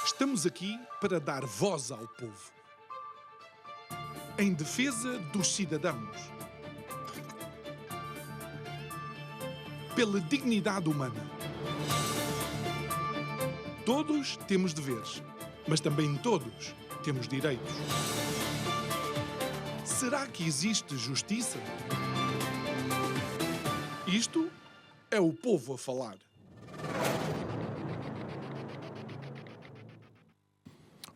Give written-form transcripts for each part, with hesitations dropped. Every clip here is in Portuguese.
Estamos aqui para dar voz ao povo, em defesa dos cidadãos, pela dignidade humana. Todos temos deveres, mas também todos temos direitos. Será que existe justiça? Isto é o povo a falar.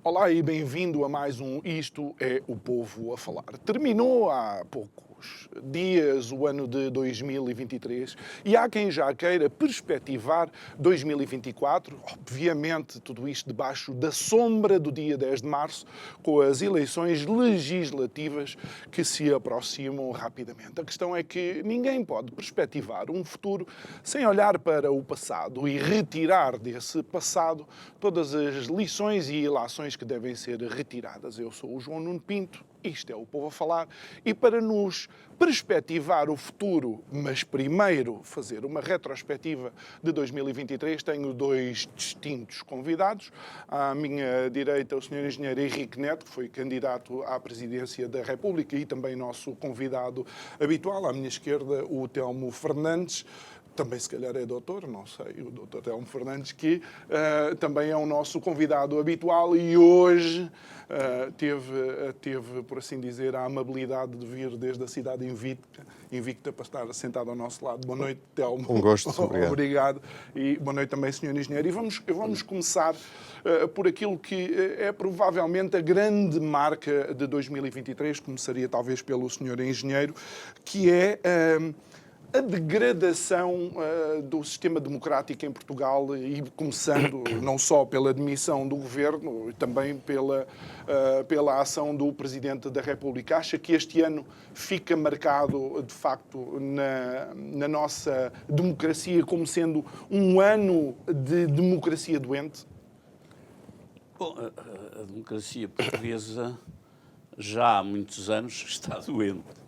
Olá e bem-vindo a mais um Isto é o Povo a Falar. Terminou há poucos dias o ano de 2023 e há quem já queira perspectivar 2024, obviamente tudo isto debaixo da sombra do dia 10 de março, com as eleições legislativas que se aproximam rapidamente. A questão é que ninguém pode perspectivar um futuro sem olhar para o passado e retirar desse passado todas as lições e ilações que devem ser retiradas. Eu sou o João Nuno Pinto, isto é o Povo a Falar, e para nos perspectivar o futuro, mas primeiro fazer uma retrospectiva de 2023, tenho dois distintos convidados. À minha direita, o Sr. Engenheiro Henrique Neto, que foi candidato à presidência da República e também nosso convidado habitual. À minha esquerda, o Telmo Fernandes, também se calhar é doutor, não sei, o doutor Telmo Fernandes, que também é o nosso convidado habitual e hoje teve, por assim dizer, a amabilidade de vir desde a cidade invicta para estar sentado ao nosso lado. Boa noite, Telmo. Um gosto, obrigado. Obrigado. E boa noite também, Sr. Engenheiro. E vamos começar por aquilo que é provavelmente a grande marca de 2023, começaria talvez pelo Sr. Engenheiro, que é a degradação do sistema democrático em Portugal e começando não só pela demissão do governo, também pela ação do Presidente da República. Acha que este ano fica marcado, de facto, na nossa democracia como sendo um ano de democracia doente? Bom, a democracia portuguesa já há muitos anos está doente.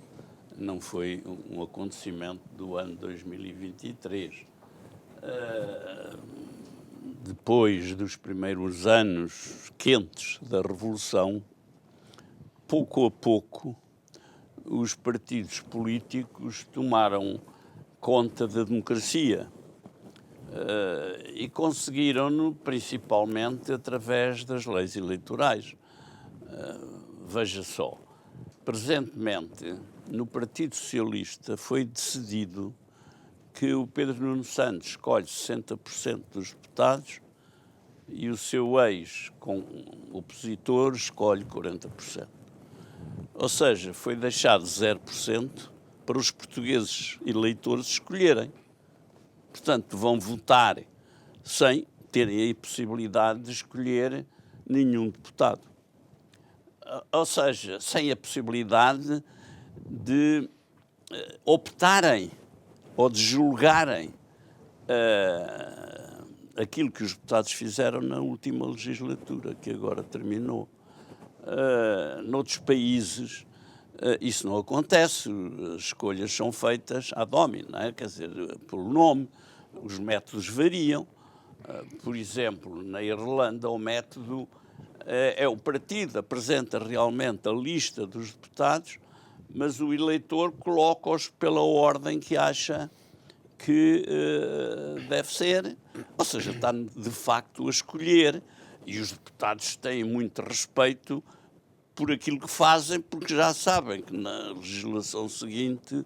Não foi um acontecimento do ano 2023. Depois dos primeiros anos quentes da Revolução, pouco a pouco, os partidos políticos tomaram conta da democracia e conseguiram-no principalmente através das leis eleitorais. Veja só, presentemente, no Partido Socialista foi decidido que o Pedro Nuno Santos escolhe 60% dos deputados e o seu ex-opositor escolhe 40%. Ou seja, foi deixado 0% para os portugueses eleitores escolherem. Portanto, vão votar sem terem a possibilidade de escolher nenhum deputado. Ou seja, sem a possibilidade de optarem ou de julgarem aquilo que os deputados fizeram na última legislatura, que agora terminou. Noutros países isso não acontece, as escolhas são feitas ad hominem, não é? Quer dizer, pelo nome, os métodos variam. Por exemplo, na Irlanda o método é o partido apresenta realmente a lista dos deputados, mas o eleitor coloca-os pela ordem que acha que deve ser, ou seja, está de facto a escolher, e os deputados têm muito respeito por aquilo que fazem, porque já sabem que na legislação seguinte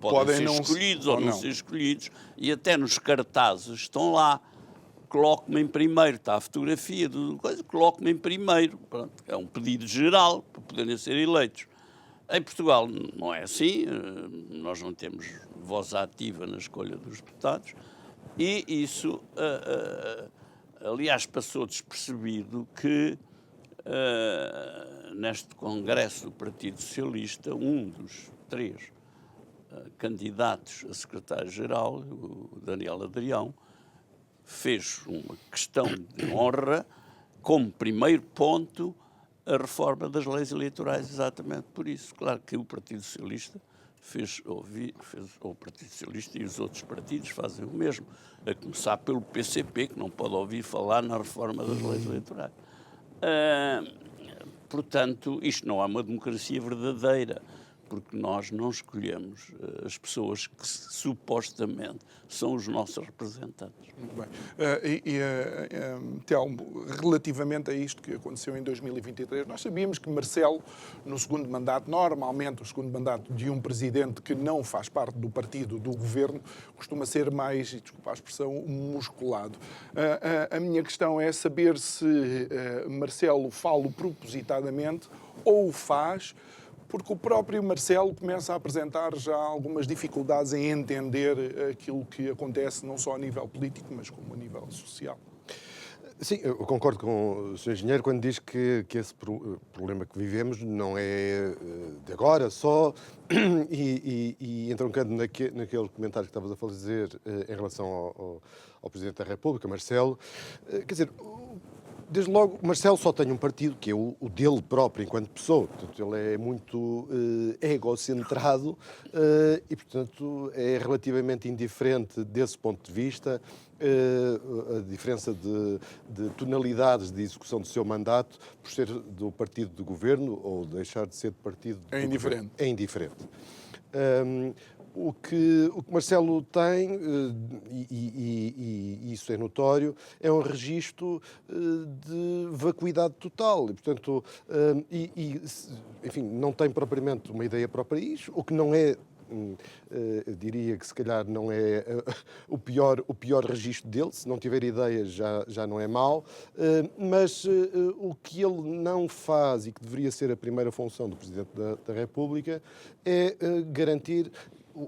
podem ser escolhidos ou não ser escolhidos, e até nos cartazes estão lá. Coloque-me em primeiro, está a fotografia, coloque-me em primeiro. Pronto, é um pedido geral para poderem ser eleitos. Em Portugal não é assim, nós não temos voz ativa na escolha dos deputados e isso, aliás, passou despercebido que neste Congresso do Partido Socialista, um dos três candidatos a secretário-geral, o Daniel Adrião, fez uma questão de honra como primeiro ponto a reforma das leis eleitorais, exatamente por isso. Claro que o Partido Socialista fez o Partido Socialista e os outros partidos fazem o mesmo, a começar pelo PCP, que não pode ouvir falar na reforma das leis eleitorais. Portanto, isto não é uma democracia verdadeira, porque nós não escolhemos as pessoas que supostamente são os nossos representantes. Muito bem. Telmo, relativamente a isto que aconteceu em 2023, nós sabíamos que Marcelo, no segundo mandato, normalmente o segundo mandato de um presidente que não faz parte do partido do governo, costuma ser mais, e desculpa a expressão, musculado. A minha questão é saber se Marcelo fala propositadamente ou o faz porque o próprio Marcelo começa a apresentar já algumas dificuldades em entender aquilo que acontece não só a nível político, mas como a nível social. Sim, eu concordo com o Sr. Engenheiro quando diz que esse problema que vivemos não é de agora só, e entroncando naquele comentário que estavas a fazer em relação ao Presidente da República, Marcelo, quer dizer, desde logo, Marcelo só tem um partido, que é o dele próprio, enquanto pessoa. Portanto, ele é muito egocentrado e, portanto, é relativamente indiferente desse ponto de vista. A diferença de tonalidades de execução do seu mandato por ser do partido do governo ou deixar de ser do partido do indiferente. Governo. É indiferente. O que Marcelo tem, e isso é notório, é um registro de vacuidade total. E, portanto, enfim, não tem propriamente uma ideia para o país, o que não é, eu diria que se calhar não é o pior registro dele. Se não tiver ideias já não é mau, mas o que ele não faz e que deveria ser a primeira função do Presidente da República é garantir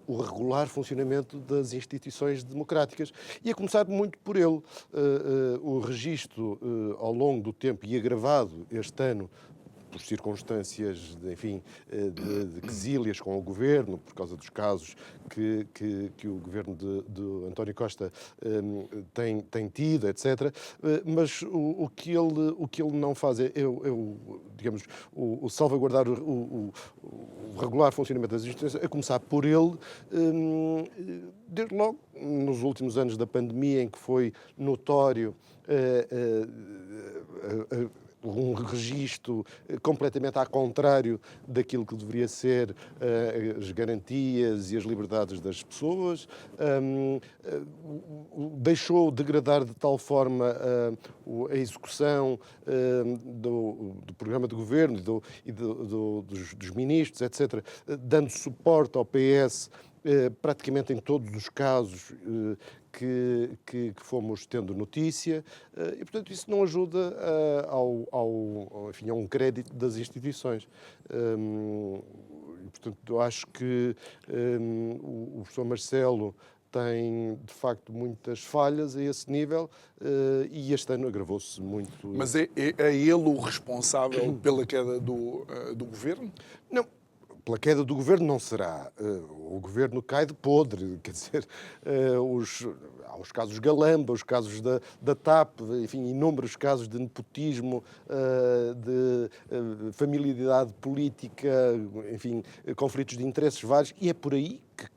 o regular funcionamento das instituições democráticas, e a começar muito por ele. O registro ao longo do tempo, e agravado este ano por circunstâncias de quesílias com o governo, por causa dos casos que o governo de António Costa tem tido, etc. Mas o que ele não faz é digamos, o salvaguardar o regular funcionamento das instituições, a começar por ele, desde logo nos últimos anos da pandemia, em que foi notório um registro completamente ao contrário daquilo que deveria ser as garantias e as liberdades das pessoas, deixou degradar de tal forma a execução do programa de governo dos ministros, etc., dando suporte ao PS praticamente em todos os casos que fomos tendo notícia, e, portanto, isso não ajuda enfim, a um crédito das instituições. E, portanto, eu acho que o professor Marcelo tem, de facto, muitas falhas a esse nível, e este ano agravou-se muito. Mas é ele o responsável pela queda do governo? Não. Pela queda do governo não será. O governo cai de podre, quer dizer, há os casos Galamba, os casos da TAP, enfim, inúmeros casos de nepotismo, de familiaridade política, enfim, conflitos de interesses vários, e é por aí que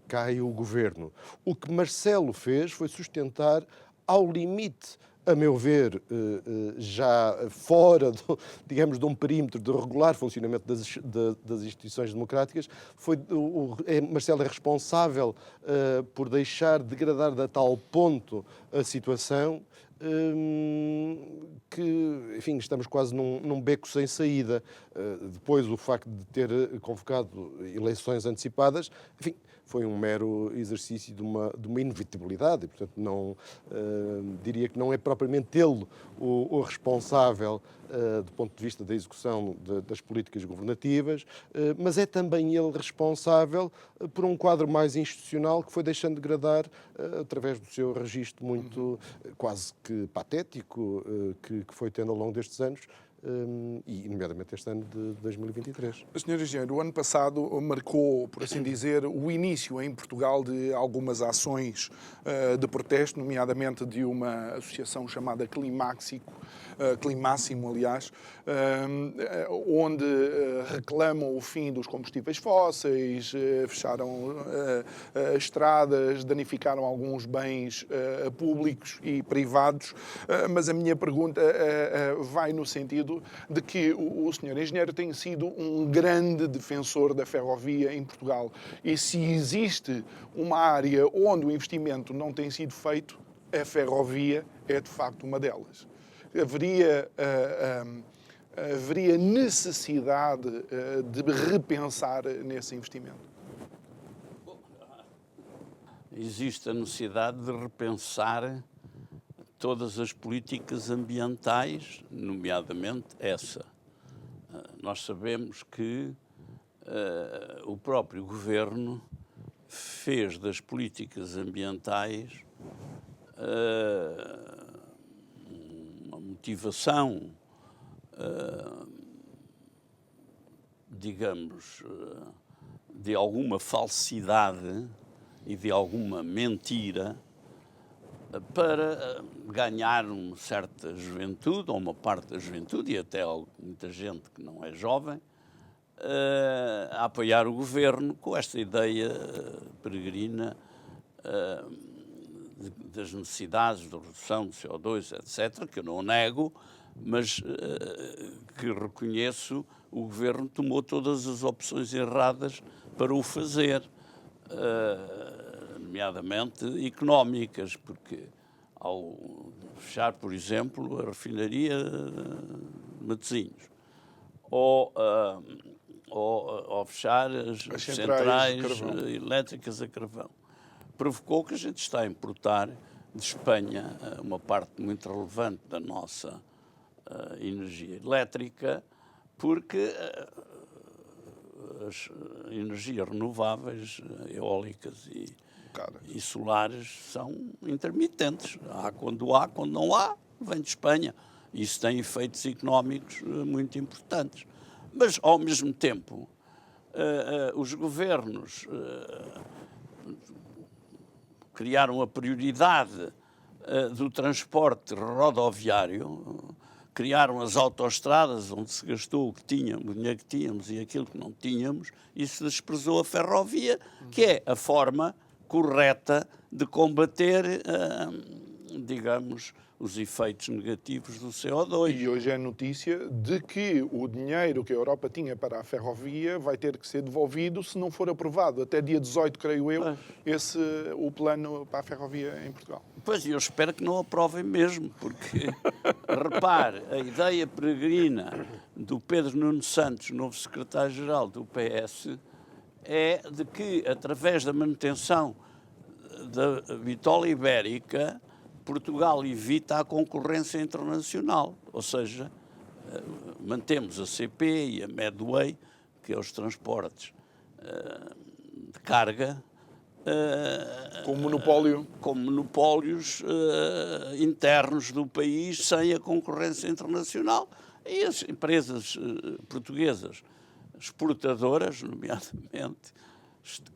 cai o governo. O que Marcelo fez foi sustentar ao limite, a meu ver, já fora, digamos, de um perímetro de regular funcionamento das instituições democráticas, Marcelo é responsável por deixar degradar de tal ponto a situação que, enfim, estamos quase num beco sem saída. Depois, o facto de ter convocado eleições antecipadas, enfim, foi um mero exercício de uma inevitabilidade, e, portanto, não, diria que não é propriamente ele o responsável do ponto de vista da execução das políticas governativas, mas é também ele responsável por um quadro mais institucional que foi deixando degradar através do seu registro muito quase que patético que foi tendo ao longo destes anos, e nomeadamente este ano de 2023. Sr. Engenheiro, o ano passado marcou, por assim dizer, o início em Portugal de algumas ações de protesto, nomeadamente de uma associação chamada Climáximo, aliás, onde reclamam o fim dos combustíveis fósseis, fecharam estradas, danificaram alguns bens públicos e privados, mas a minha pergunta vai no sentido de que o Sr. Engenheiro tem sido um grande defensor da ferrovia em Portugal. E se existe uma área onde o investimento não tem sido feito, a ferrovia é de facto uma delas. Haveria necessidade de repensar nesse investimento? Existe a necessidade de repensar todas as políticas ambientais, nomeadamente essa. Nós sabemos que o próprio governo fez das políticas ambientais uma motivação, digamos, de alguma falsidade e de alguma mentira para ganhar uma certa juventude, ou uma parte da juventude, e até muita gente que não é jovem, a apoiar o governo com esta ideia peregrina das necessidades de redução de CO2, etc., que eu não nego, mas que reconheço, o governo tomou todas as opções erradas para o fazer, nomeadamente económicas, porque ao fechar, por exemplo, a refinaria de Matosinhos, ou ao fechar as centrais elétricas a carvão, provocou que a gente está a importar de Espanha uma parte muito relevante da nossa energia elétrica, porque as energias renováveis, eólicas e solares, são intermitentes. Há, quando não há, vem de Espanha. Isso tem efeitos económicos muito importantes. Mas, ao mesmo tempo, os governos criaram a prioridade do transporte rodoviário, criaram as autoestradas onde se gastou o que tínhamos, o dinheiro que tínhamos e aquilo que não tínhamos, e se desprezou a ferrovia, que é a forma correta de combater, digamos, os efeitos negativos do CO2. E hoje é notícia de que o dinheiro que a Europa tinha para a ferrovia vai ter que ser devolvido se não for aprovado. Até dia 18, creio eu, o plano para a ferrovia em Portugal. Pois, eu espero que não aprovem mesmo, porque, repare, a ideia peregrina do Pedro Nuno Santos, novo secretário-geral do PS, é de que, através da manutenção da bitola ibérica, Portugal evita a concorrência internacional, ou seja, mantemos a CP e a Medway, que é os transportes de carga, com monopólios internos do país, sem a concorrência internacional. E as empresas portuguesas exportadoras, nomeadamente,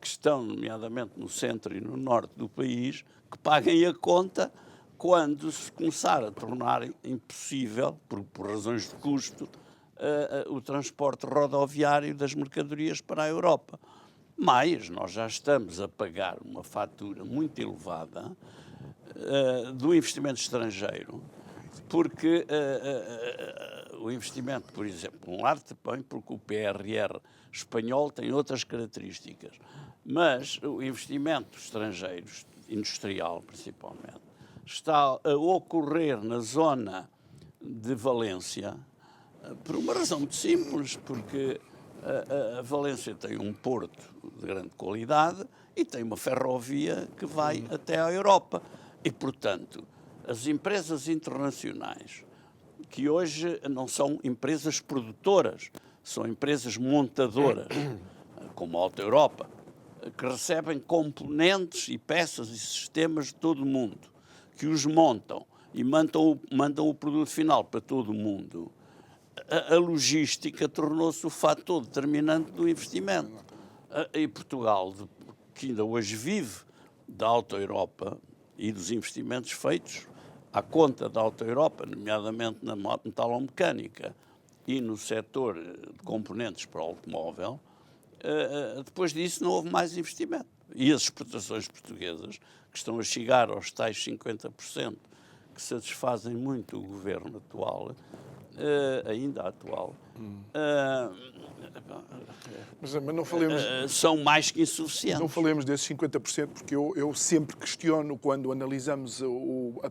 que estão nomeadamente no centro e no norte do país, que paguem a conta quando se começar a tornar impossível, por razões de custo, o transporte rodoviário das mercadorias para a Europa. Mas nós já estamos a pagar uma fatura muito elevada do investimento estrangeiro, porque o investimento, por exemplo, um lado também porque o PRR espanhol tem outras características, mas o investimento estrangeiro, industrial principalmente, está a ocorrer na zona de Valência por uma razão muito simples, porque a Valência tem um porto de grande qualidade e tem uma ferrovia que vai até à Europa. E, portanto, as empresas internacionais, que hoje não são empresas produtoras, são empresas montadoras, como a Alta Europa, que recebem componentes e peças e sistemas de todo o mundo, que os montam e mandam o produto final para todo o mundo, a logística tornou-se o fator determinante do investimento. E Portugal, que ainda hoje vive da Auto Europa e dos investimentos feitos à conta da Auto Europa, nomeadamente na metalomecânica e no setor de componentes para o automóvel, depois disso não houve mais investimento. E as exportações portuguesas, que estão a chegar aos tais 50%, que satisfazem muito o governo atual, ainda atual, Mas não falemos, são mais que insuficientes. não falemos desses 50%, porque eu sempre questiono, quando analisamos a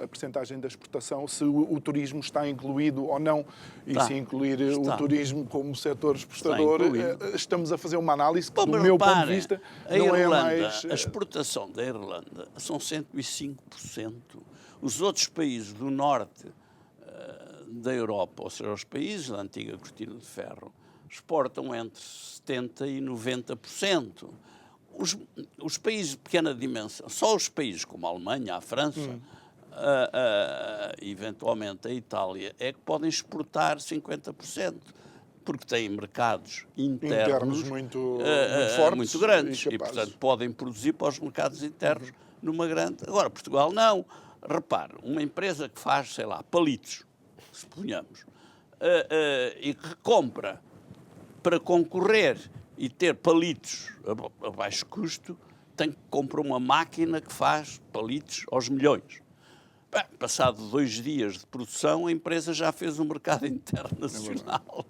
percentagem da exportação, se o turismo está incluído ou não. E se incluir o turismo como setor exportador, estamos a fazer uma análise que, do meu ponto de vista, não é mais... A exportação da Irlanda são 105%. Os outros países do norte da Europa, ou seja, os países da antiga cortina de ferro, exportam entre 70% e 90%. Os países de pequena dimensão, só os países como a Alemanha, a França, eventualmente a Itália, é que podem exportar 50%, porque têm mercados internos muito fortes, muito grandes e, portanto, podem produzir para os mercados internos numa grande... Agora, Portugal não. Repare, uma empresa que faz, sei lá, palitos, suponhamos, e que compra para concorrer e ter palitos a baixo custo, tem que comprar uma máquina que faz palitos aos milhões. Bem, passado 2 dias de produção, a empresa já fez um mercado internacional.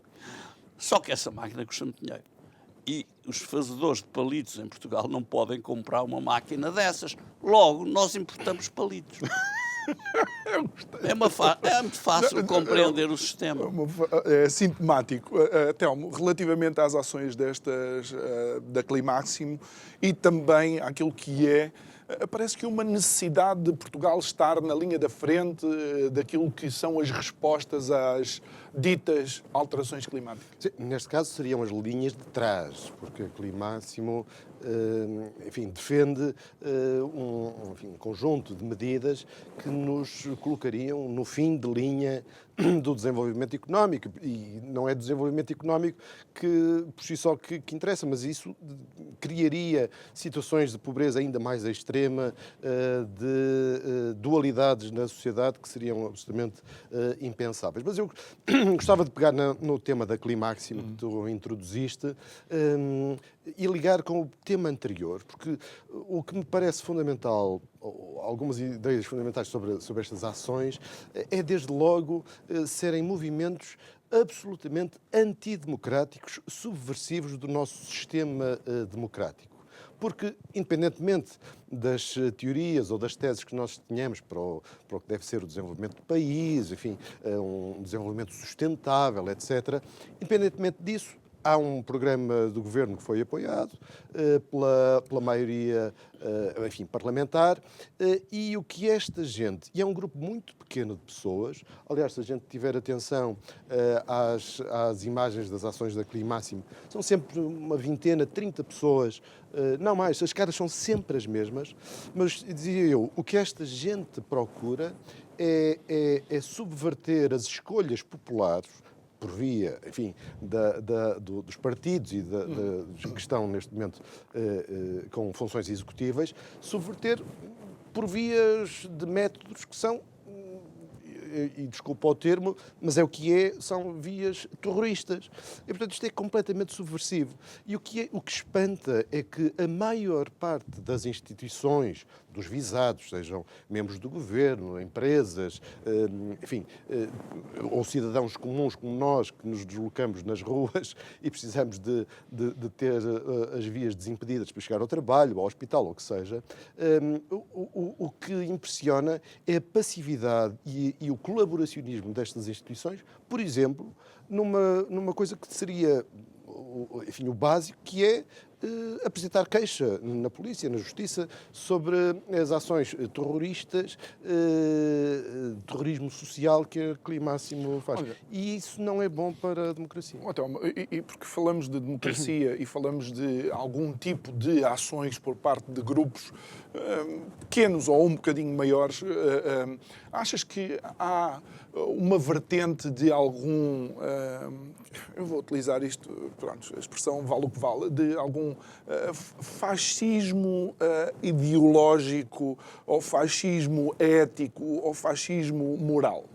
Só que essa máquina custa muito dinheiro. E os fazedores de palitos em Portugal não podem comprar uma máquina dessas. Logo, nós importamos palitos. É muito fácil compreender o sistema. É sintomático. Telmo, relativamente às ações da Climáximo e também àquilo que parece que uma necessidade de Portugal estar na linha da frente daquilo que são as respostas às ditas alterações climáticas. Sim, neste caso seriam as linhas de trás, porque a Climáximo defende um conjunto de medidas que nos colocariam no fim de linha do desenvolvimento económico. E não é desenvolvimento económico que por si só que interessa, mas isso criaria situações de pobreza ainda mais extrema, de dualidades na sociedade que seriam absolutamente impensáveis. Mas eu gostava de pegar no tema da Climáximo que tu introduziste e ligar com o tema anterior, porque o que me parece fundamental, algumas ideias fundamentais sobre estas ações, é desde logo serem movimentos absolutamente antidemocráticos, subversivos do nosso sistema democrático. Porque, independentemente das teorias ou das teses que nós tenhamos para o que deve ser o desenvolvimento do país, um desenvolvimento sustentável, etc., independentemente disso, há um programa do governo que foi apoiado pela maioria parlamentar e o que esta gente, e é um grupo muito pequeno de pessoas, aliás, se a gente tiver atenção às imagens das ações da Climáximo, são sempre uma vintena, 30 pessoas, não mais, as caras são sempre as mesmas, mas dizia eu, o que esta gente procura é subverter as escolhas populares por via, dos partidos e que estão neste momento com funções executivas, subverter por vias de métodos que são, e desculpa o termo, mas é o que são vias terroristas. E, portanto, isto é completamente subversivo. E o que espanta é que a maior parte das instituições, dos visados, sejam membros do governo, empresas, ou cidadãos comuns como nós, que nos deslocamos nas ruas e precisamos de ter as vias desimpedidas para chegar ao trabalho, ao hospital, ou o que seja, o que impressiona é a passividade e o colaboracionismo destas instituições, por exemplo, numa coisa que seria o básico, que é apresentar queixa na polícia, na justiça, sobre as ações terroristas, terrorismo social que a Climáximo faz. Olha, E isso não é bom para a democracia. Então, e porque falamos de democracia e falamos de algum tipo de ações por parte de grupos pequenos ou um bocadinho maiores, achas que há uma vertente de algum, eu vou utilizar isto, pronto, a expressão vale o que vale, de algum fascismo ideológico ou fascismo ético ou fascismo moral?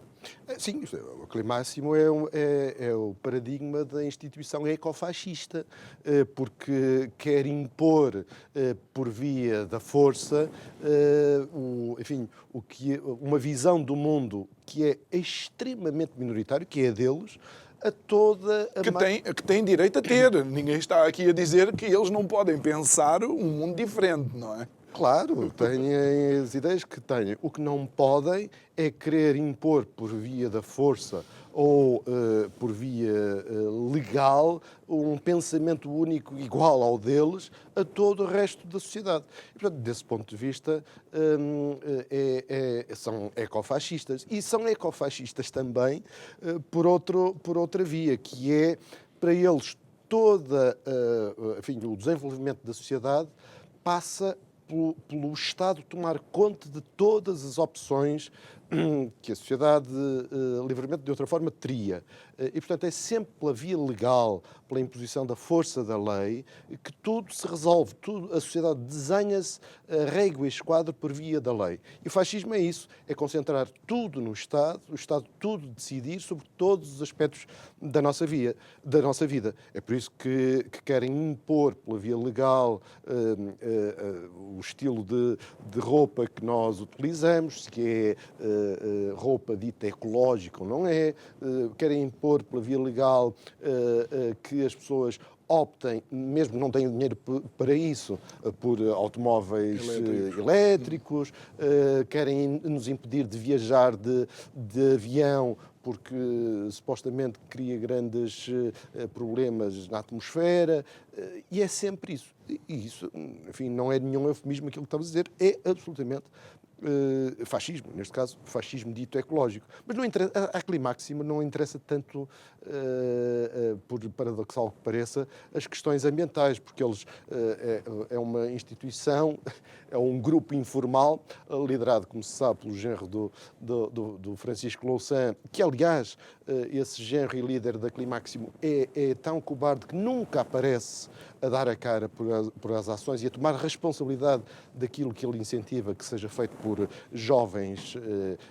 Sim, o Climáximo é o paradigma da instituição ecofascista, porque quer impor, por via da força, uma visão do mundo que é extremamente minoritário, que é deles, a toda a... Que tem direito a ter. Ninguém está aqui a dizer que eles não podem pensar um mundo diferente, não é? Claro, têm as ideias que têm. O que não podem é querer impor por via da força ou por via legal um pensamento único igual ao deles a todo o resto da sociedade. E, portanto, desse ponto de vista, são ecofascistas. E são ecofascistas também por outra via, que é, para eles, o desenvolvimento da sociedade passa pelo Estado tomar conta de todas as opções que a sociedade livremente, de outra forma, teria. E, portanto, é sempre pela via legal, pela imposição da força da lei, que tudo se resolve. A sociedade desenha-se a régua e esquadro por via da lei. E o fascismo é isso, é concentrar tudo no Estado, o Estado tudo decidir sobre todos os aspectos da nossa vida. É por isso que querem impor pela via legal o estilo de roupa que nós utilizamos, que é roupa dita ecológica ou não é, querem impor pela via legal que as pessoas optem, mesmo que não tenham dinheiro para isso, por automóveis elétricos, querem nos impedir de viajar de avião porque supostamente cria grandes problemas na atmosfera, e é sempre isso. E isso, enfim, não é nenhum eufemismo aquilo que estamos a dizer, é absolutamente fascismo, neste caso, fascismo dito ecológico. Mas não interessa, a Climáximo não interessa tanto, por paradoxal que pareça, as questões ambientais, porque eles é uma instituição, é um grupo informal, liderado, como se sabe, pelo genro do Francisco Louçã, que, aliás, esse genro e líder da Climáximo é tão cobarde que nunca aparece a dar a cara por as ações e a tomar responsabilidade daquilo que ele incentiva que seja feito por jovens,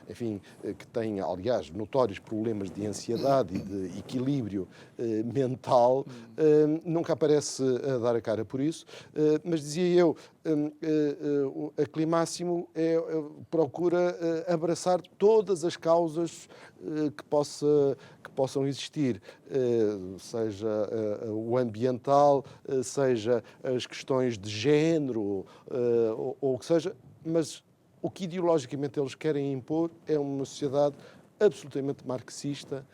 enfim, que têm, aliás, notórios problemas de ansiedade e de equilíbrio mental, nunca aparece a dar a cara por isso, mas dizia eu, a Climáximo procura abraçar todas as causas que possam existir, seja o ambiental, seja as questões de género, ou o que seja, mas o que ideologicamente eles querem impor é uma sociedade absolutamente marxista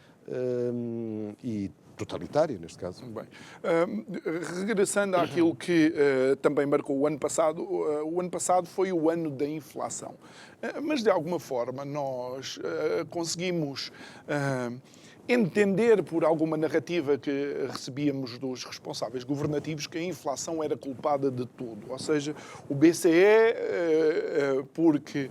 e totalitária, neste caso. Bem, regressando àquilo que também marcou o ano passado foi o ano da inflação. Mas, de alguma forma, nós conseguimos entender por alguma narrativa que recebíamos dos responsáveis governativos que a inflação era culpada de tudo. Ou seja, o BCE, porque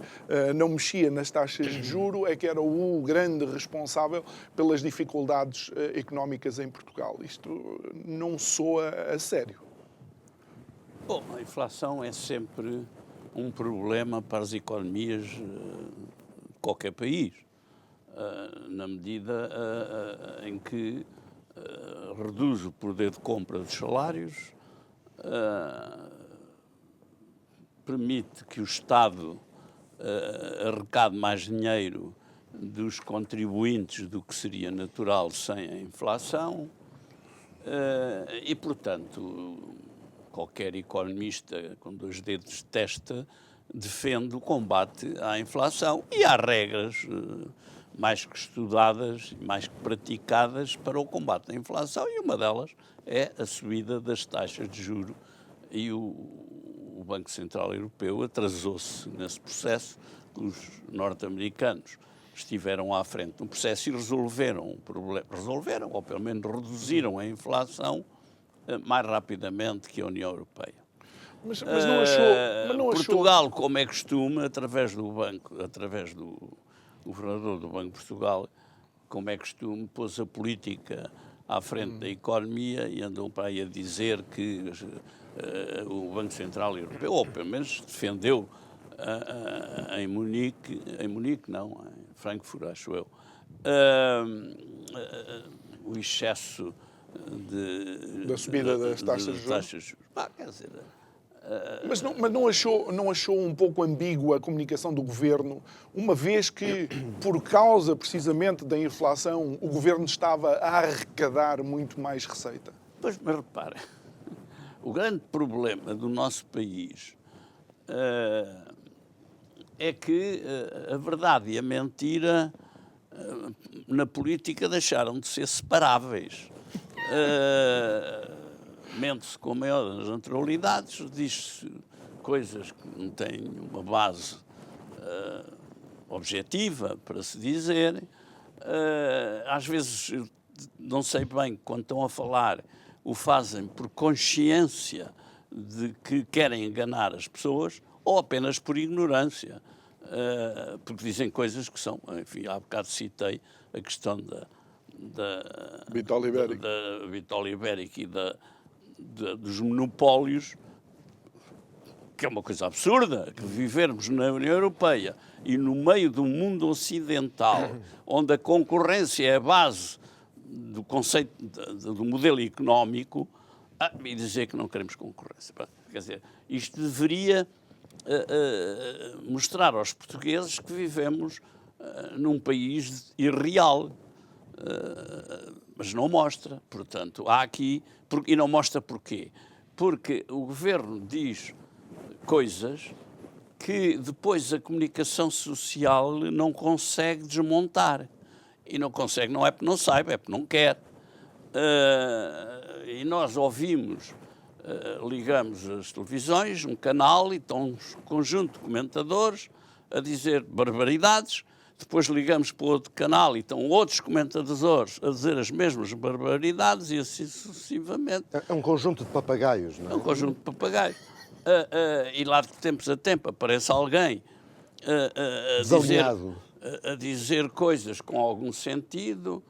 não mexia nas taxas de juro, é que era o grande responsável pelas dificuldades económicas em Portugal. Isto não soa a sério. Bom, a inflação é sempre um problema para as economias de qualquer país. Na medida em que reduz o poder de compra dos salários, permite que o Estado arrecade mais dinheiro dos contribuintes do que seria natural sem a inflação e, portanto, qualquer economista com 2 dedos de testa defende o combate à inflação e há regras mais que estudadas e mais que praticadas para o combate à inflação, e uma delas é a subida das taxas de juro E o Banco Central Europeu atrasou-se nesse processo, que os norte-americanos estiveram à frente do processo e resolveram o problema, ou pelo menos reduziram a inflação mais rapidamente que a União Europeia. Mas não achou... Portugal, como é costume, através do governador do Banco de Portugal, como é costume, pôs a política à frente da economia e andou para aí a dizer que o Banco Central Europeu, ou pelo menos defendeu em Munique, em Frankfurt, acho eu, o excesso da subida das taxas de juros. Quer dizer, mas não achou um pouco ambígua a comunicação do Governo, uma vez que, por causa precisamente da inflação, o Governo estava a arrecadar muito mais receita? Pois, mas repare, o grande problema do nosso país é que a verdade e a mentira na política deixaram de ser separáveis. Mente-se com a maior das naturalidades, diz-se coisas que não têm uma base objetiva para se dizer. Às vezes, não sei bem, quando estão a falar, o fazem por consciência de que querem enganar as pessoas ou apenas por ignorância, porque dizem coisas que são, enfim, há bocado citei a questão da Vitória Ibérica e dos monopólios, que é uma coisa absurda, que vivermos na União Europeia e no meio do mundo ocidental, onde a concorrência é a base do conceito do modelo económico, e dizer que não queremos concorrência. Quer dizer, isto deveria mostrar aos portugueses que vivemos num país irreal, mas não mostra. Portanto, há aqui... E não mostra porquê? Porque o Governo diz coisas que depois a comunicação social não consegue desmontar. E não consegue, não é porque não saiba, é porque não quer. E nós ouvimos, ligamos as televisões, um canal, e estão um conjunto de comentadores a dizer barbaridades. Depois ligamos para outro canal e estão outros comentadores a dizer as mesmas barbaridades e assim sucessivamente. É um conjunto de papagaios, não é? É um conjunto de papagaios. E lá de tempos a tempo aparece alguém a dizer coisas com algum sentido.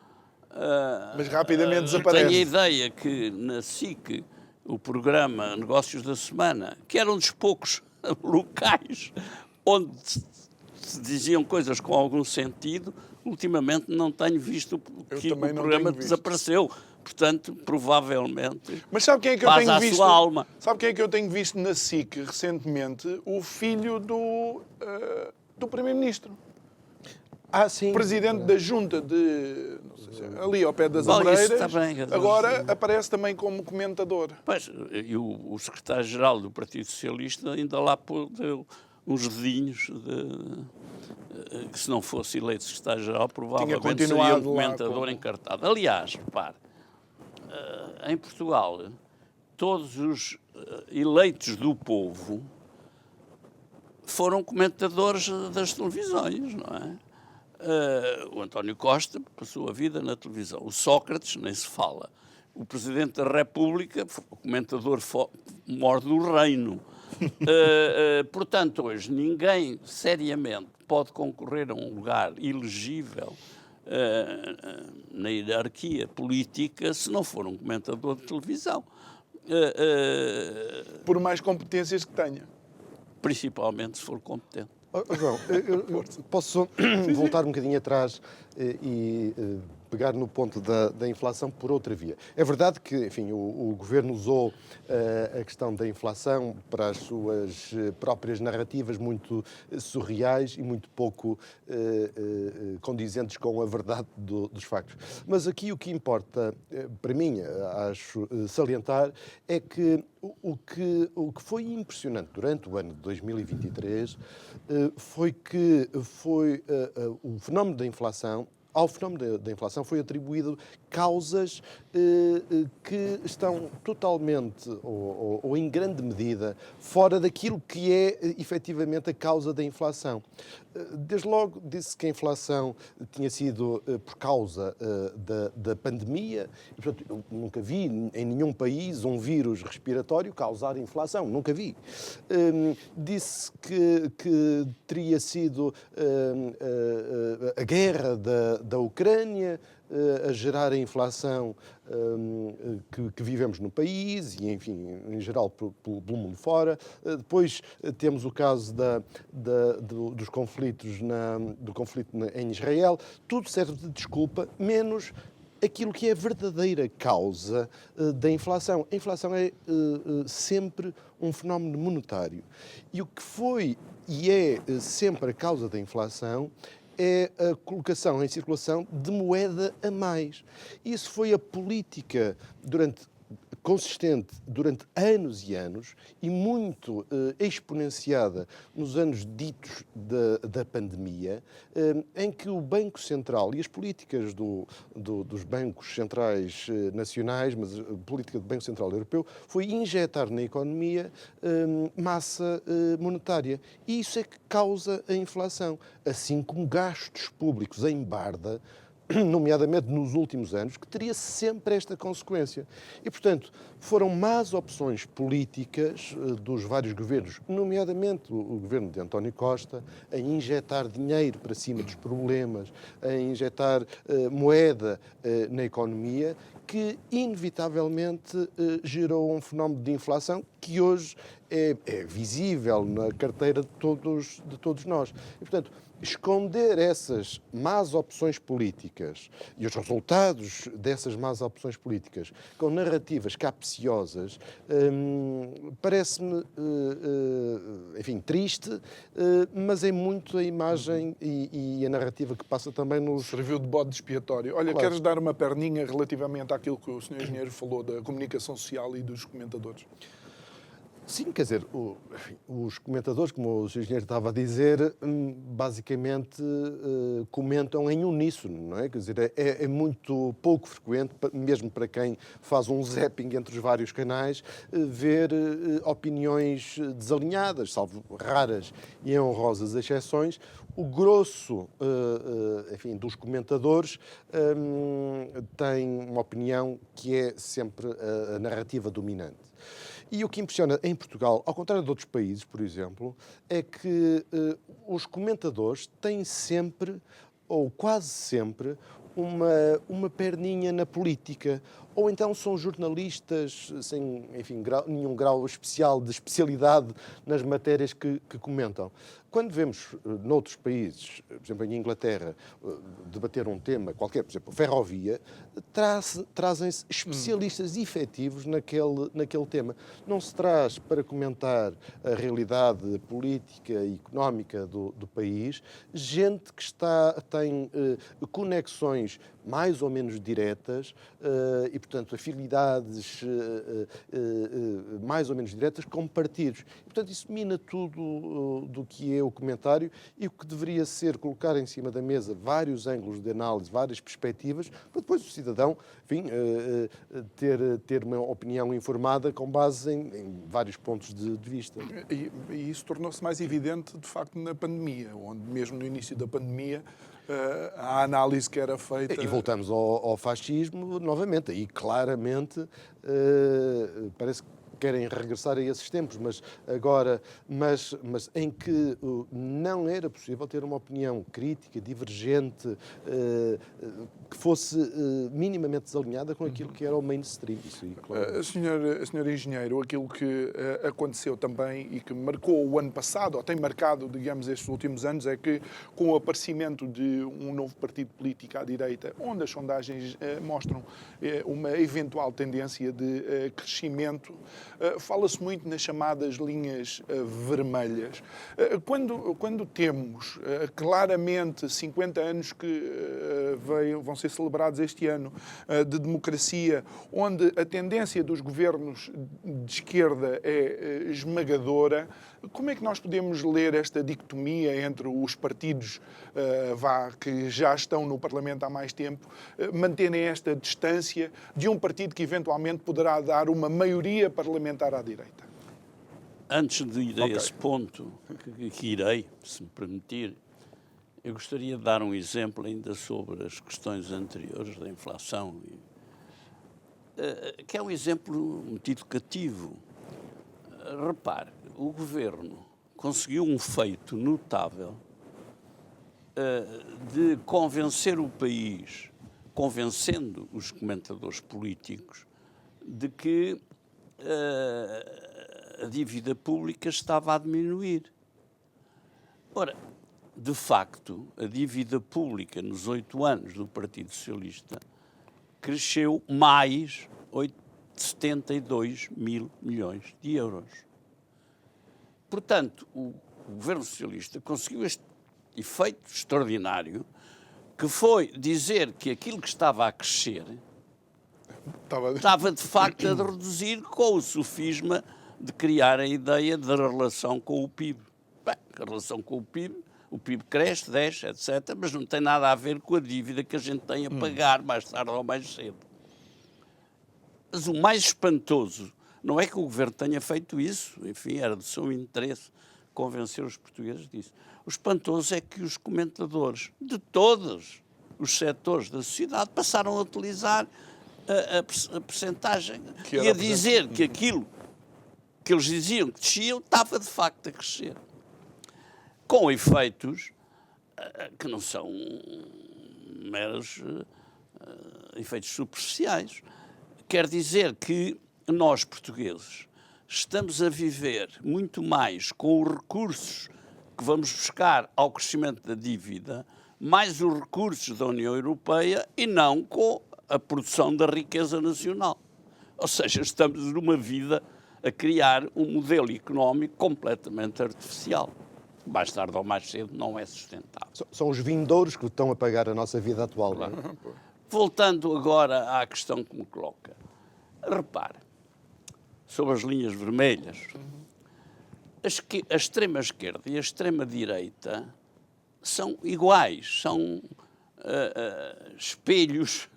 Mas rapidamente desaparece. Tenho a ideia que na SIC, o programa Negócios da Semana, que era um dos poucos locais onde se diziam coisas com algum sentido, ultimamente não tenho visto que o programa desapareceu. Portanto, provavelmente, mas sabe quem é que eu faz tenho à visto? Sua alma. Sabe quem é que eu tenho visto na SIC recentemente? O filho do Primeiro-Ministro. Sim. Presidente da Junta de... Não sei se é, ali ao pé das Amoreiras. Está bem, agora aparece também como comentador. Pois, e o secretário-geral do Partido Socialista ainda lá deu uns dedinhos que, se não fosse eleito secretário-geral, provavelmente seria um comentador encartado. Aliás, repare, em Portugal, todos os eleitos do povo foram comentadores das televisões, não é? O António Costa passou a vida na televisão. O Sócrates, nem se fala. O Presidente da República, o comentador mor do reino. Portanto, hoje, ninguém seriamente pode concorrer a um lugar elegível na hierarquia política se não for um comentador de televisão. Por mais competências que tenha. Principalmente se for competente. João, eu posso voltar um bocadinho atrás e pegar no ponto da inflação por outra via. É verdade que, enfim, o Governo usou a questão da inflação para as suas próprias narrativas muito surreais e muito pouco condizentes com a verdade dos factos. Mas aqui o que importa, para mim, acho salientar, é que o que foi impressionante durante o ano de 2023 foi que o fenómeno da inflação ao fenómeno da inflação foi atribuído causas que estão totalmente, ou em grande medida, fora daquilo que é efetivamente a causa da inflação. Desde logo disse que a inflação tinha sido por causa da pandemia. E, portanto, eu nunca vi em nenhum país um vírus respiratório causar inflação. Nunca vi. Disse que teria sido a guerra da Ucrânia a gerar a inflação que vivemos no país e, enfim, em geral, pelo mundo fora. Depois temos o caso dos conflitos, do conflito em Israel. Tudo serve de desculpa, menos aquilo que é a verdadeira causa da inflação. A inflação é sempre um fenómeno monetário. E o que foi e é sempre a causa da inflação é a colocação em circulação de moeda a mais. Isso foi a política consistente durante anos e anos e muito exponenciada nos anos ditos da pandemia, em que o Banco Central e as políticas dos bancos centrais nacionais, mas a política do Banco Central Europeu, foi injetar na economia massa monetária. E isso é que causa a inflação, assim como gastos públicos em barda, nomeadamente nos últimos anos, que teria sempre esta consequência. E, portanto, foram más opções políticas dos vários governos, nomeadamente o governo de António Costa, a injetar dinheiro para cima dos problemas, a injetar moeda na economia, que inevitavelmente gerou um fenómeno de inflação que hoje é visível na carteira de todos nós. E, portanto, esconder essas más opções políticas e os resultados dessas más opções políticas com narrativas capciosas parece-me, enfim, triste, mas é muito a imagem e a narrativa que passa também nos... Serviu de bode expiatório. Olha, Claro. queres dar uma perninha relativamente àquilo que o Sr. Engenheiro falou da comunicação social e dos comentadores? Sim, quer dizer, os comentadores, como o Sr. Engenheiro estava a dizer, basicamente comentam em uníssono, não é? Quer dizer, é muito pouco frequente, mesmo para quem faz um zapping entre os vários canais, ver opiniões desalinhadas, salvo raras e honrosas exceções. O grosso, enfim, dos comentadores tem uma opinião que é sempre a narrativa dominante. E o que impressiona em Portugal, ao contrário de outros países, por exemplo, é que os comentadores têm sempre, ou quase sempre, uma perninha na política. Ou então são jornalistas sem, enfim, nenhum grau especial de especialidade nas matérias que comentam. Quando vemos noutros países, por exemplo, em Inglaterra, debater um tema qualquer, por exemplo, ferrovia, trazem-se especialistas efetivos naquele tema. Não se traz para comentar a realidade política e económica do país gente que tem conexões mais ou menos diretas e, portanto, afinidades mais ou menos diretas com partidos. E, portanto, isso mina tudo do que é o comentário e o que deveria ser colocar em cima da mesa vários ângulos de análise, várias perspectivas, para depois o cidadão, enfim, ter uma opinião informada com base em vários pontos de vista. E isso tornou-se mais evidente, de facto, na pandemia, onde mesmo no início da pandemia a análise que era feita... E voltamos ao fascismo novamente. Aí claramente parece que querem regressar a esses tempos, mas em que não era possível ter uma opinião crítica, divergente, que fosse minimamente desalinhada com aquilo que era o mainstream. Isso aí, claro. Senhor Engenheiro, aquilo que aconteceu também e que marcou o ano passado, ou tem marcado, digamos, estes últimos anos, é que com o aparecimento de um novo partido político à direita, onde as sondagens mostram uma eventual tendência de crescimento, fala-se muito nas chamadas linhas vermelhas. Quando temos claramente 50 anos que vão ser celebrados este ano de democracia, onde a tendência dos governos de esquerda é esmagadora, Como é que nós podemos ler esta dicotomia entre os partidos que já estão no Parlamento há mais tempo, manterem esta distância de um partido que eventualmente poderá dar uma maioria parlamentar à direita? Antes de ir a esse ponto, que irei, se me permitir, eu gostaria de dar um exemplo ainda sobre as questões anteriores da inflação, que é um exemplo muito educativo. Repare, o governo conseguiu um feito notável de convencer o país, convencendo os comentadores políticos, de que a dívida pública estava a diminuir. Ora, de facto, a dívida pública nos 8 anos do Partido Socialista cresceu mais de 72 mil milhões de euros. Portanto, o governo socialista conseguiu este efeito extraordinário, que foi dizer que aquilo que estava a crescer estava de facto a reduzir, com o sofisma de criar a ideia da relação com o PIB. Bem, a relação com o PIB cresce, desce, etc., mas não tem nada a ver com a dívida que a gente tem a pagar mais tarde ou mais cedo. Mas o mais espantoso não é que o governo tenha feito isso, enfim, era do seu interesse convencer os portugueses disso. O espantoso é que os comentadores de todos os setores da sociedade passaram a utilizar a percentagem e a dizer que aquilo que eles diziam que desciam estava de facto a crescer. Com efeitos que não são meros efeitos superficiais. Quer dizer que nós, portugueses, estamos a viver muito mais com os recursos que vamos buscar ao crescimento da dívida, mais os recursos da União Europeia e não com a produção da riqueza nacional. Ou seja, estamos numa vida a criar um modelo económico completamente artificial. Mais tarde ou mais cedo não é sustentável. São os vindouros que estão a pagar a nossa vida atual. Claro. Não é? Voltando agora à questão que me coloca. Repare, sobre as linhas vermelhas, a extrema-esquerda e a extrema-direita são iguais, são espelhos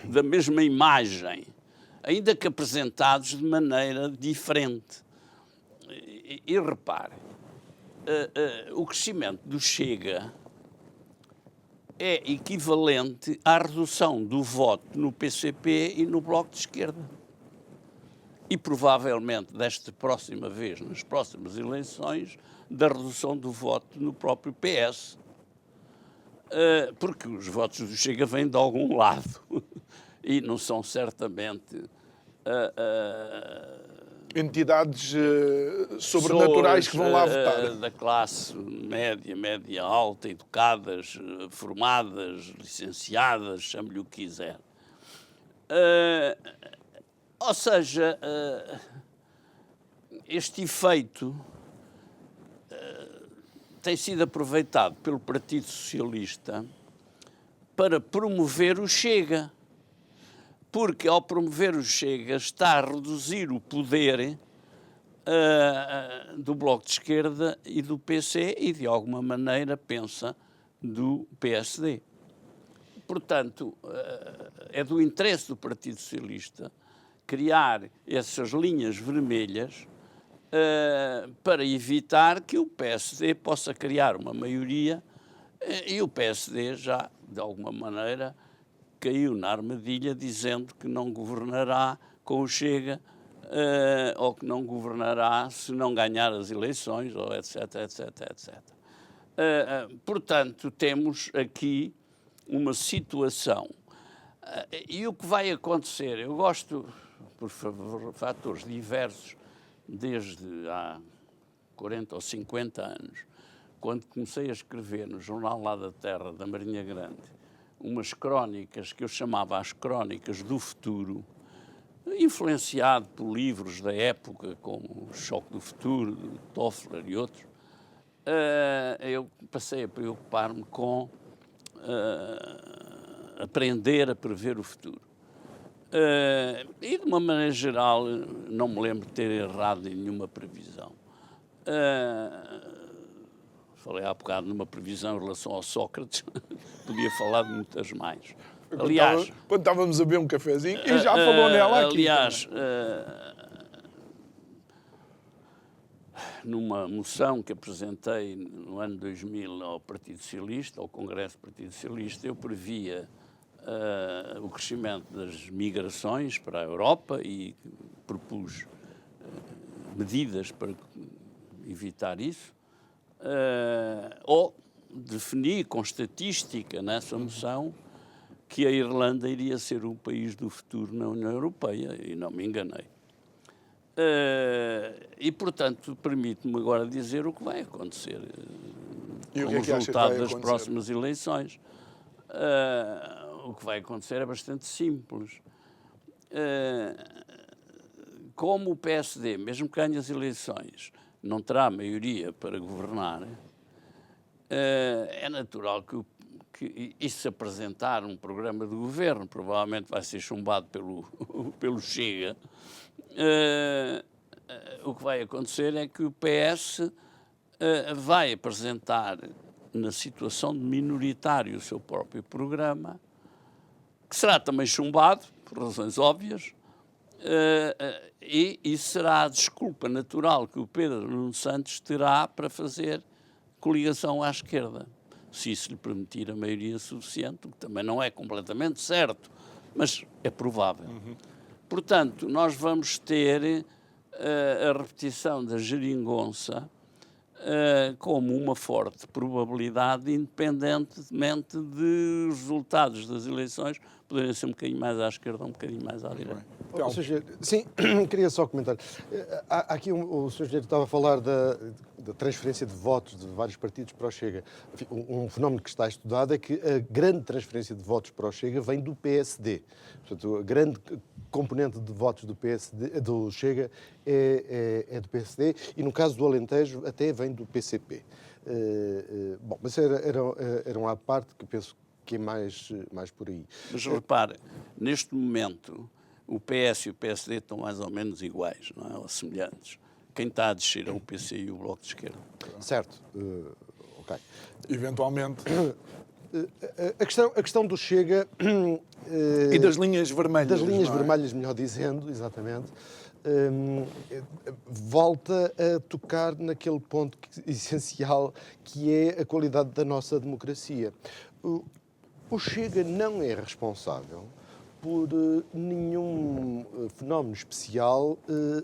da mesma imagem, ainda que apresentados de maneira diferente. E repare, o crescimento do Chega é equivalente à redução do voto no PCP e no Bloco de Esquerda. E provavelmente, desta próxima vez, nas próximas eleições, da redução do voto no próprio PS. Porque os votos do Chega vêm de algum lado e não são certamente entidades sobrenaturais que vão lá votar. Da classe média alta, educadas, formadas, licenciadas, chame-lhe o que quiser. Ou seja, este efeito tem sido aproveitado pelo Partido Socialista para promover o Chega. Porque, ao promover o Chega, está a reduzir o poder do Bloco de Esquerda e do PC e, de alguma maneira, pensa, do PSD. Portanto, é do interesse do Partido Socialista criar essas linhas vermelhas para evitar que o PSD possa criar uma maioria e o PSD já, de alguma maneira, caiu na armadilha dizendo que não governará com o Chega ou que não governará se não ganhar as eleições, ou etc, etc, etc. Portanto, temos aqui uma situação. E o que vai acontecer? Eu gosto, por fatores diversos, desde há 40 ou 50 anos, quando comecei a escrever no Jornal Lá da Terra, da Marinha Grande, umas crónicas que eu chamava as crónicas do futuro, influenciado por livros da época, como O Choque do Futuro, de Toffler e outros, eu passei a preocupar-me com aprender a prever o futuro. E, de uma maneira geral, não me lembro de ter errado em nenhuma previsão. Falei há bocado numa previsão em relação ao Sócrates, podia falar de muitas mais. Aliás, quando estávamos a beber um cafezinho, e já falou nela aqui. Aliás, numa moção que apresentei no ano 2000 ao Partido Socialista, ao Congresso do Partido Socialista, eu previa o crescimento das migrações para a Europa e propus medidas para evitar isso, ou defini com estatística nessa moção que a Irlanda iria ser o país do futuro na União Europeia, e não me enganei. E, portanto, permite-me agora dizer o que vai acontecer como resultado das próximas eleições. O que vai acontecer é bastante simples. Como o PSD, mesmo que ganhe as eleições, não terá maioria para governar, é natural que isso se apresentar um programa de governo, provavelmente vai ser chumbado pelo Chega. O que vai acontecer é que o PS vai apresentar, na situação de minoritário, o seu próprio programa, que será também chumbado, por razões óbvias, e isso será a desculpa natural que o Pedro Nuno Santos terá para fazer coligação à esquerda, se isso lhe permitir a maioria suficiente, o que também não é completamente certo, mas é provável. Portanto, nós vamos ter a repetição da geringonça como uma forte probabilidade, independentemente de resultados das eleições poderem ser um bocadinho mais à esquerda ou um bocadinho mais à direita. Ou seja, sim, queria só comentar. Aqui o Sr. Engenheiro estava a falar da transferência de votos de vários partidos para o Chega. Enfim, um fenómeno que está estudado é que a grande transferência de votos para o Chega vem do PSD. Portanto, a grande componente de votos do Chega é do PSD e, no caso do Alentejo, até vem do PCP. Bom, mas era uma parte que penso que é mais por aí. Mas repare, neste momento, o PS e o PSD estão mais ou menos iguais, não é? Ou semelhantes. Quem está a descer é o PC e o Bloco de Esquerda. Certo. Ok. Eventualmente. A questão do Chega... e das linhas vermelhas. Das linhas vermelhas, melhor dizendo, exatamente. Volta a tocar naquele ponto essencial que é a qualidade da nossa democracia. O Chega não é responsável por nenhum fenómeno especial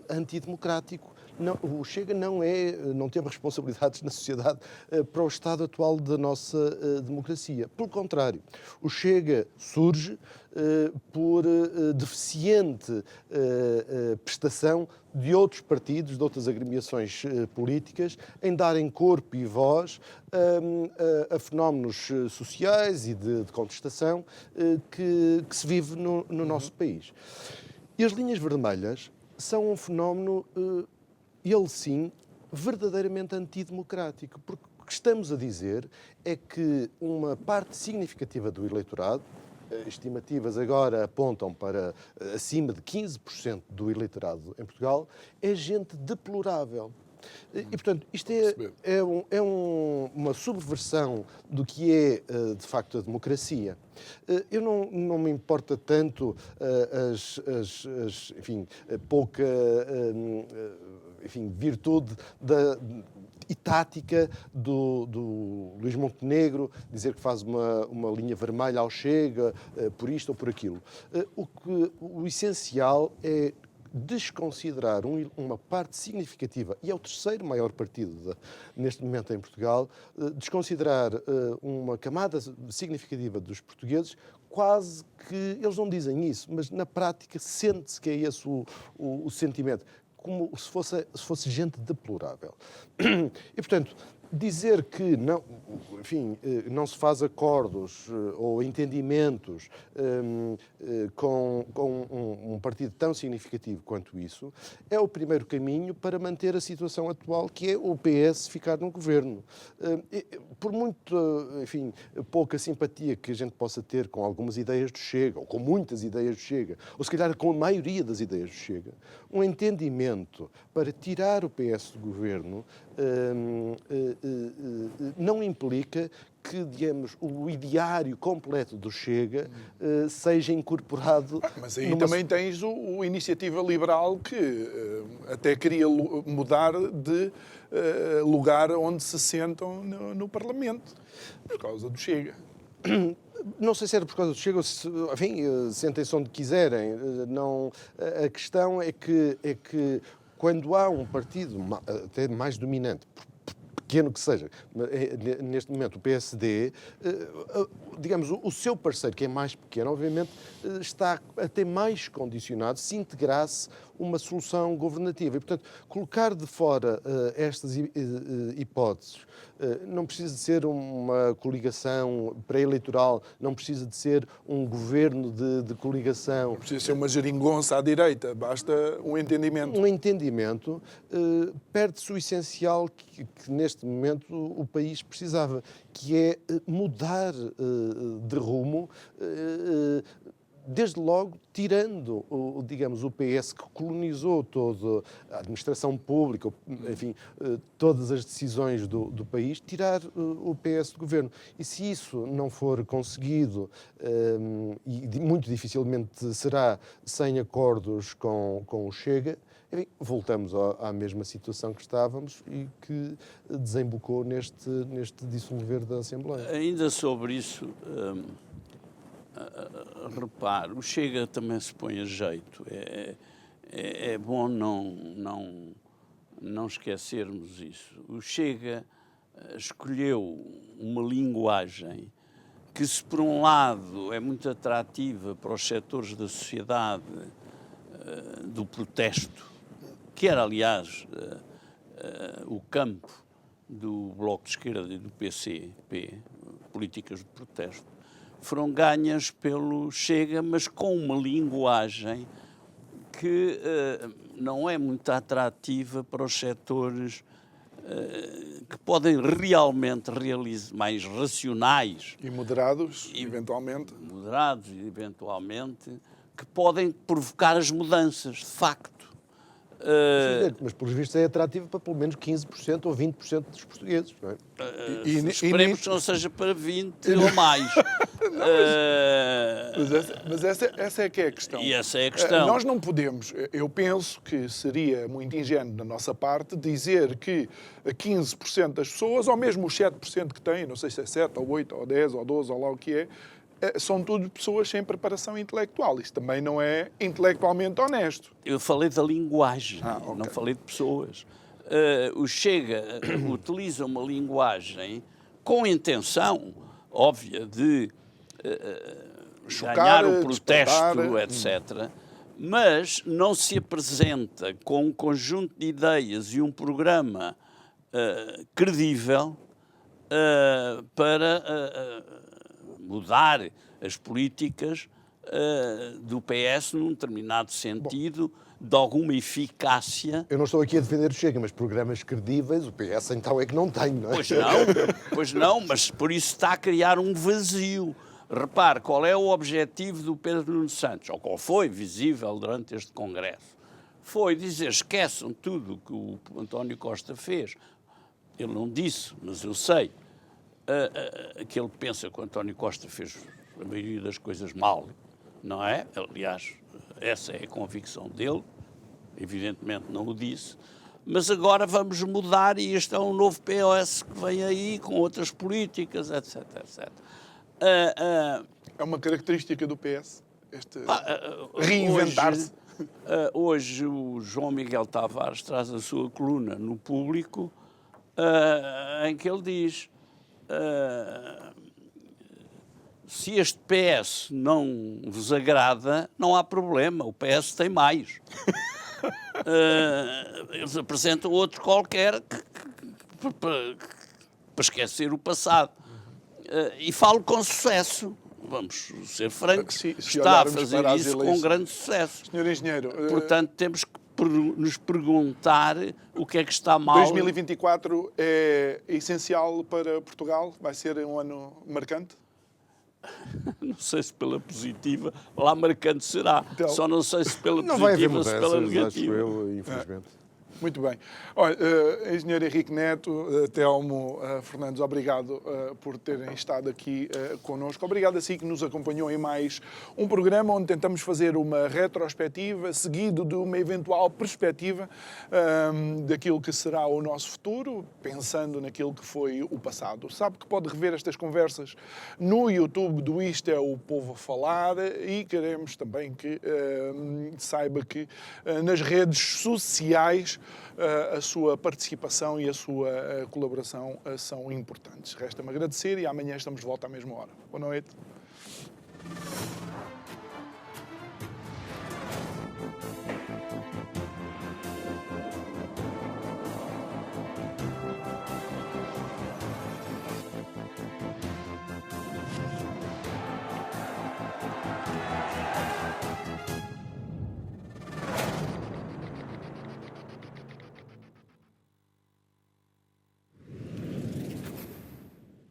antidemocrático. Não, o Chega não teve responsabilidades na sociedade para o estado atual da nossa democracia. Pelo contrário, o Chega surge por deficiente prestação de outros partidos, de outras agremiações políticas, em darem corpo e voz a fenómenos sociais e de contestação que se vive no nosso país. E as linhas vermelhas são um fenómeno, ele sim, verdadeiramente antidemocrático, porque o que estamos a dizer é que uma parte significativa do eleitorado, estimativas agora apontam para acima de 15% do eleitorado em Portugal, é gente deplorável. E, portanto, isto é uma subversão do que é, de facto, a democracia. Eu não me importa tanto pouca virtude e tática do Luís Montenegro, dizer que faz uma linha vermelha ao Chega, por isto ou por aquilo. O essencial é desconsiderar uma parte significativa, e é o terceiro maior partido neste momento em Portugal, desconsiderar uma camada significativa dos portugueses, quase que, eles não dizem isso, mas na prática sente-se que é esse o sentimento, como se fosse gente deplorável. E, portanto, dizer que não, enfim, não se faz acordos ou entendimentos com um partido tão significativo quanto isso, é o primeiro caminho para manter a situação atual, que é o PS ficar no governo. Por muito, enfim, pouca simpatia que a gente possa ter com algumas ideias do Chega, ou com muitas ideias do Chega, ou se calhar com a maioria das ideias do Chega, um entendimento para tirar o PS do governo não implica que, digamos, o ideário completo do Chega seja incorporado... Mas aí também tens o Iniciativa Liberal que até queria mudar de lugar onde se sentam no Parlamento, por causa do Chega. Não sei se era por causa do Chega, ou se, enfim, sentem-se onde quiserem. Não, a questão é que quando há um partido até mais dominante, pequeno que seja, neste momento o PSD, digamos, o seu parceiro, que é mais pequeno, obviamente, está até mais condicionado se integrasse uma solução governativa. E, portanto, colocar de fora estas hipóteses não precisa de ser uma coligação pré-eleitoral, não precisa de ser um governo de coligação. Não precisa ser uma geringonça à direita, basta um entendimento. Um entendimento, perde-se o essencial que neste momento o país precisava, que é mudar de rumo, desde logo tirando, digamos, o PS que colonizou toda a administração pública, enfim, todas as decisões do país, tirar o PS do governo. E se isso não for conseguido, e muito dificilmente será sem acordos com o Chega, enfim, voltamos à mesma situação que estávamos e que desembocou neste dissolver da Assembleia. Ainda sobre isso, repare, o Chega também se põe a jeito. É bom não esquecermos isso. O Chega escolheu uma linguagem que, se por um lado é muito atrativa para os setores da sociedade do protesto, que era, aliás, o campo do Bloco de Esquerda e do PCP, políticas de protesto, foram ganhas pelo Chega, mas com uma linguagem que não é muito atrativa para os setores que podem realmente mais racionais. E moderados, eventualmente. Moderados, eventualmente, que podem provocar as mudanças, de facto. Mas, pelos vistos, é atrativo para pelo menos 15% ou 20% dos portugueses, não é? Esperemos que não seja para 20% ou mais. Mas essa é que é a questão. E essa é a questão. Nós não podemos, eu penso que seria muito ingênuo da nossa parte dizer que 15% das pessoas, ou mesmo os 7% que têm, não sei se é 7 ou 8 ou 10 ou 12 ou lá o que é, são tudo pessoas sem preparação intelectual. Isso também não é intelectualmente honesto. Eu falei da linguagem, okay. Não falei de pessoas. O Chega utiliza uma linguagem com intenção óbvia de chocar, ganhar o protesto, etc., mas não se apresenta com um conjunto de ideias e um programa credível para mudar as políticas do PS num determinado sentido, de alguma eficácia. Eu não estou aqui a defender o Chega, mas programas credíveis, o PS então é que não tem, não é? Pois não, mas por isso está a criar um vazio. Repare, qual é o objetivo do Pedro Nuno Santos, ou qual foi visível durante este Congresso? Foi dizer, esqueçam tudo o que o António Costa fez. Ele não disse, mas eu sei. Que ele pensa que o António Costa fez a maioria das coisas mal, não é? Aliás, essa é a convicção dele, evidentemente não o disse, mas agora vamos mudar e este é um novo PS que vem aí com outras políticas, etc, etc. É uma característica do PS, reinventar-se. Hoje o João Miguel Tavares traz a sua coluna no Público em que ele diz: se este PS não vos agrada, não há problema, o PS tem mais. Eles apresentam outro qualquer para esquecer o passado. E falo com sucesso. Vamos ser francos, Se está a olharmos fazer para as isso com eleições. grande sucesso. Senhor Engenheiro, Portanto, temos que nos perguntar o que é que está mal. 2024 é essencial para Portugal? Vai ser um ano marcante? Não sei se pela positiva, lá marcante será. Então, Só não sei se pela Não vai haver positiva ou se pela mudanças, acho negativa. eu, infelizmente. Muito bem. Olha, Engenheiro Henrique Neto, Telmo Fernandes, obrigado por terem estado aqui connosco. Obrigado a si que nos acompanhou em mais um programa onde tentamos fazer uma retrospectiva, seguido de uma eventual perspectiva daquilo que será o nosso futuro, pensando naquilo que foi o passado. Sabe que pode rever estas conversas no YouTube do Isto é o Povo a Falar e queremos também que saiba que nas redes sociais a sua participação e a sua colaboração são importantes. Resta-me agradecer e amanhã estamos de volta à mesma hora. Boa noite.